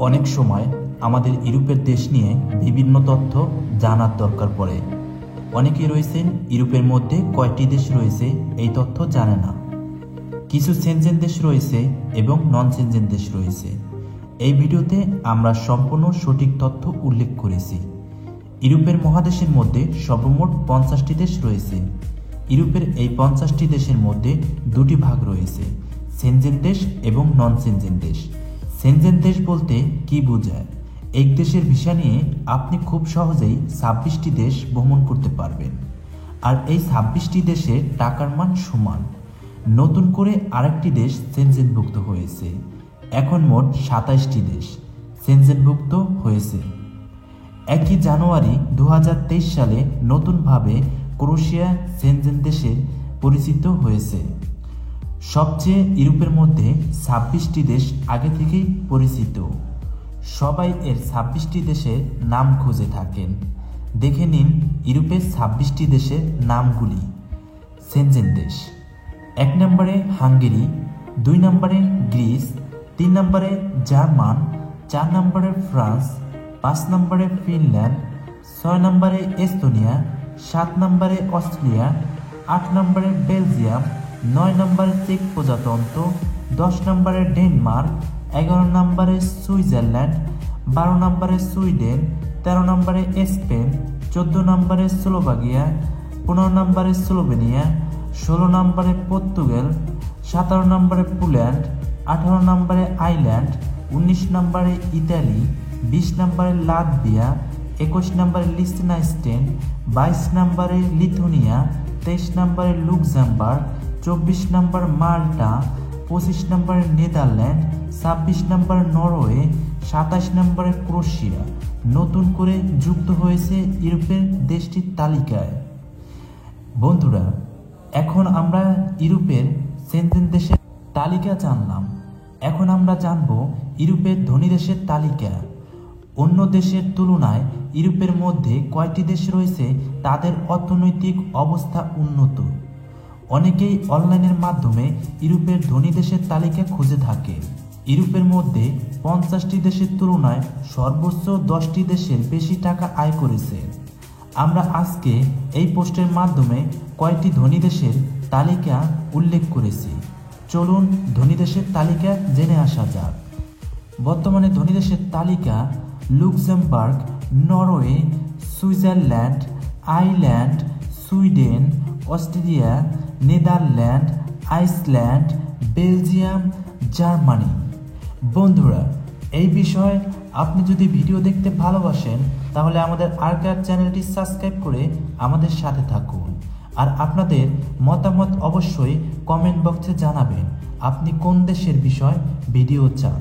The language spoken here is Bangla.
অনেক সময় আমাদের ইউরোপের দেশ নিয়ে বিভিন্ন তথ্য জানার দরকার পড়ে। অনেকেই রয়েছেন ইউরোপের মধ্যে কয়টি দেশ রয়েছে এই তথ্য জানে না। কিছু সেনজেন দেশ রয়েছে এবং নন সেনজেন দেশ রয়েছে। এই ভিডিওতে আমরা সম্পূর্ণ সঠিক তথ্য উল্লেখ করেছি। ইউরোপের মহাদেশের মধ্যে সর্বমোট 50টি দেশ রয়েছে। ইউরোপের এই 50টি দেশের মধ্যে দুটি ভাগ রয়েছে, সেনজেন দেশ এবং নন সেনজেন দেশ। সেনজেন দেশ বলতে কি বোঝায়? এক দেশের ভিসা নিয়ে আপনি খুব সহজেই 26টি দেশ ভ্রমণ করতে পারবেন, আর এই 26টি দেশে টাকার মান সমান। নতুন করে আরেকটি দেশ সেনজেনভুক্ত হয়েছে। এখন মোট 27টি দেশ সেনজেনভুক্ত হয়েছে। 1 জানুয়ারি 2023 সালে নতুনভাবে ক্রোয়েশিয়া সেনজেন দেশে পরিচিত হয়েছে। সবচেয়ে ইউরোপের মধ্যে 26টি দেশ আগে থেকেই পরিচিত। সবাই এর 26টি দেশের নাম খুঁজে থাকেন। দেখে নিন ইউরোপের 26টি দেশের নামগুলি। সেনজেন দেশ: 1 নম্বরে হাঙ্গেরি, 2 নম্বরে গ্রিস, 3 নম্বরে জার্মান, 4 নম্বরে ফ্রান্স, 5 নম্বরে ফিনল্যান্ড, 6 নম্বরে এস্তোনিয়া, 7 নম্বরে অস্ট্রিয়া, 8 নম্বরে বেলজিয়াম, 9 নম্বরে চেক প্রজাতন্ত্র, 10 নম্বরে ডেনমার্ক, 11 নম্বরে সুইজারল্যান্ড, 12 নম্বরে সুইডেন, 13 নম্বরে স্পেন, 14 নম্বরে স্লোভাকিয়া, 15 নম্বরে স্লোভেনিয়া, 16 নম্বরে পর্তুগাল, 17 নম্বরে পোল্যান্ড, 18 নম্বরে আয়ারল্যান্ড, 19 নম্বরে ইতালি, 20 নম্বরে লাটভিয়া, 21 নম্বরে লিechtenstein, 22 নম্বরে লিথুয়ানিয়া, 23 নম্বরে লুক্সেমবার্গ, 24 নম্বর মাল্টা, 25 নম্বরে নেদারল্যান্ড, 26 নম্বরে নরওয়ে, 27 নম্বরে ক্রোয়েশিয়া নতুন করে যুক্ত হয়েছে ইউরোপের দেশটির তালিকায়। বন্ধুরা, এখন আমরা ইউরোপের সেনজেন দেশের তালিকা জানলাম। এখন আমরা জানব ইউরোপের ধনী দেশের তালিকা। অন্য দেশের তুলনায় ইউরোপের মধ্যে কয়টি দেশ রয়েছে তাদের অর্থনৈতিক অবস্থা উন্নত। অনেকেই অনলাইনের মাধ্যমে ইউরোপের ধনী দেশের তালিকা খুঁজে থাকে। ইউরোপের মধ্যে 50টি দেশের তুলনায় সর্বোচ্চ 10টি দেশের বেশি টাকা আয় করেছে। আমরা আজকে এই পোস্টের মাধ্যমে কয়টি ধনী দেশের তালিকা উল্লেখ করেছি। চলুন ধনী দেশের তালিকা জেনে আসা যাক। বর্তমানে ধনী দেশের তালিকা: Luxembourg, Norway, Switzerland, Ireland, Sweden, Austria, Netherland, Iceland, Belgium, Germany. বন্ধুরা, এই বিষয়ে আপনি যদি ভিডিও দেখতে ভালোবাসেন তাহলে আমাদের আর্কাইভ চ্যানেলটি সাবস্ক্রাইব করে আমাদের সাথে থাকুন। আর আপনাদের মতামত অবশ্যই কমেন্ট বক্সে জানাবেন আপনি কোন দেশের বিষয় ভিডিও চান।